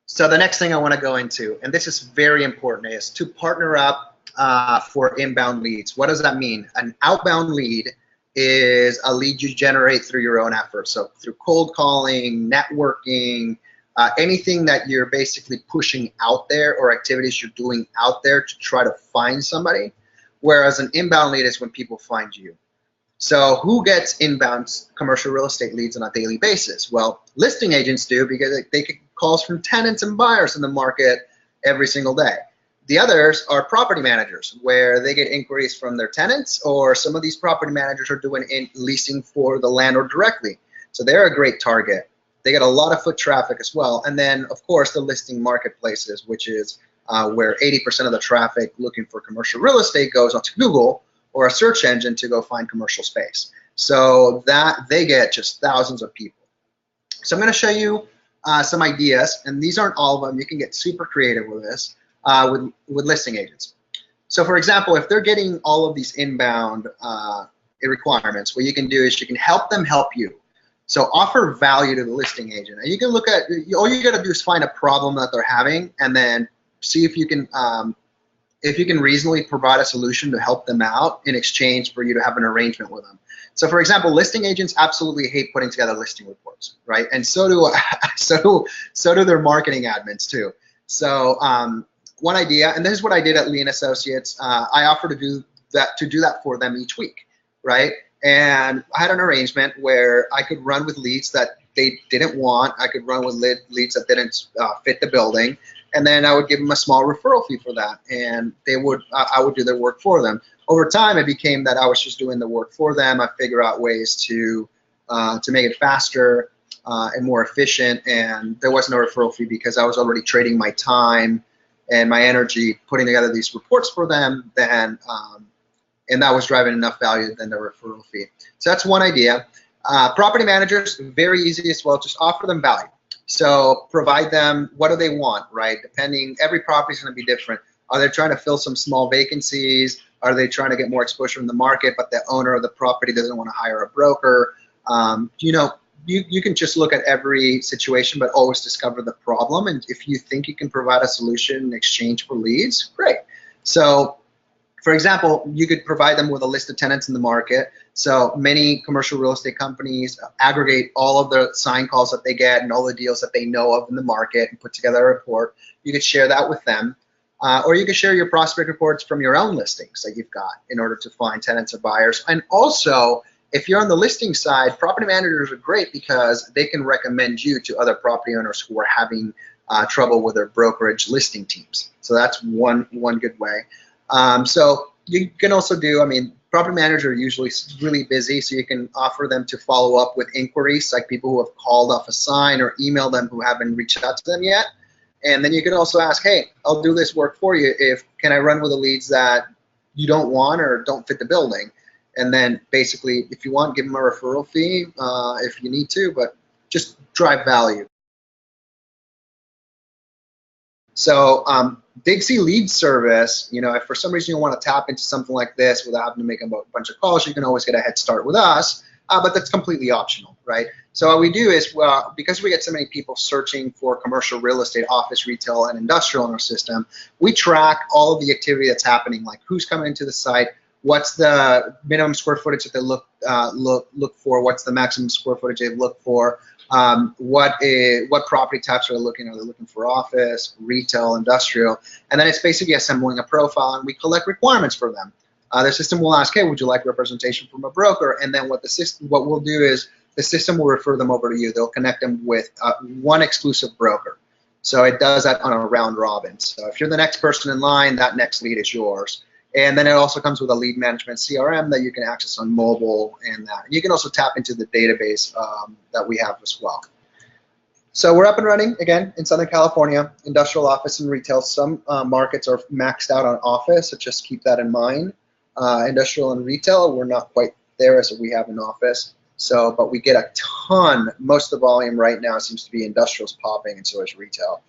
So the next thing I want to go into, and this is very important, is to partner up for inbound leads. What does that mean? An outbound lead is a lead you generate through your own efforts. So through cold calling, networking, anything that you're basically pushing out there or activities you're doing out there to try to find somebody. Whereas an inbound lead is when people find you. So who gets inbound commercial real estate leads on a daily basis? Well, listing agents do, because they get calls from tenants and buyers in the market every single day. The others are property managers, where they get inquiries from their tenants, or some of these property managers are doing leasing for the landlord directly. So they're a great target. They get a lot of foot traffic as well. And then, of course, the listing marketplaces, which is where 80% of the traffic looking for commercial real estate goes onto Google or a search engine to go find commercial space. So that they get just thousands of people. So I'm going to show you some ideas, and these aren't all of them. You can get super creative with this with listing agents. So for example, if they're getting all of these inbound requirements, what you can do is you can help them help you. So offer value to the listing agent. And you can look at, all you got to do is find a problem that they're having, and then see if you can reasonably provide a solution to help them out in exchange for you to have an arrangement with them. So for example, listing agents absolutely hate putting together listing reports, right? And so do their marketing admins too. So one idea, and this is what I did at Lee & Associates, I offer to do that for them each week, right? And I had an arrangement where I could run with leads that they didn't want. I could run with leads that didn't fit the building. And then I would give them a small referral fee for that, and I would do their work for them. Over time, it became that I was just doing the work for them. I figure out ways to make it faster and more efficient, and there was no referral fee because I was already trading my time and my energy putting together these reports for them. And that was driving enough value than the referral fee. So that's one idea. Property managers, very easy as well. Just offer them value. So provide them, what do they want, right? Depending, every property is going to be different. Are they trying to fill some small vacancies? Are they trying to get more exposure in the market, but the owner of the property doesn't want to hire a broker? You can just look at every situation, but always discover the problem. And if you think you can provide a solution in exchange for leads, great. So for example, you could provide them with a list of tenants in the market. So many commercial real estate companies aggregate all of the sign calls that they get and all the deals that they know of in the market and put together a report. You could share that with them. Or you could share your prospect reports from your own listings that you've got in order to find tenants or buyers. And also, if you're on the listing side, property managers are great because they can recommend you to other property owners who are having trouble with their brokerage listing teams. So that's one good way. So you can also do, property managers are usually really busy, so you can offer them to follow up with inquiries, like people who have called off a sign, or email them who haven't reached out to them yet. And then you can also ask, hey, I'll do this work for you. Can I run with the leads that you don't want or don't fit the building? And then basically, if you want, give them a referral fee if you need to, but just drive value. So Dixie Lead Service, if for some reason you want to tap into something like this without having to make a bunch of calls, you can always get a head start with us, but that's completely optional, right? So what we do is, because we get so many people searching for commercial real estate, office, retail, and industrial in our system, we track all of the activity that's happening, like who's coming into the site, what's the minimum square footage that they look for, what's the maximum square footage they look for, what property types are they looking? Are they looking for office, retail, industrial? And then it's basically assembling a profile, and we collect requirements for them. The system will ask, hey, would you like representation from a broker? And then what we'll do is the system will refer them over to you. They'll connect them with one exclusive broker. So it does that on a round robin. So if you're the next person in line, that next lead is yours. And then it also comes with a lead management CRM that you can access on mobile, and that. You can also tap into the database that we have as well. So we're up and running again in Southern California, industrial, office, and retail. Some markets are maxed out on office, so just keep that in mind. Industrial and retail, we're not quite there as we have an office. So, but we get a ton. Most of the volume right now seems to be industrials popping, and so is retail.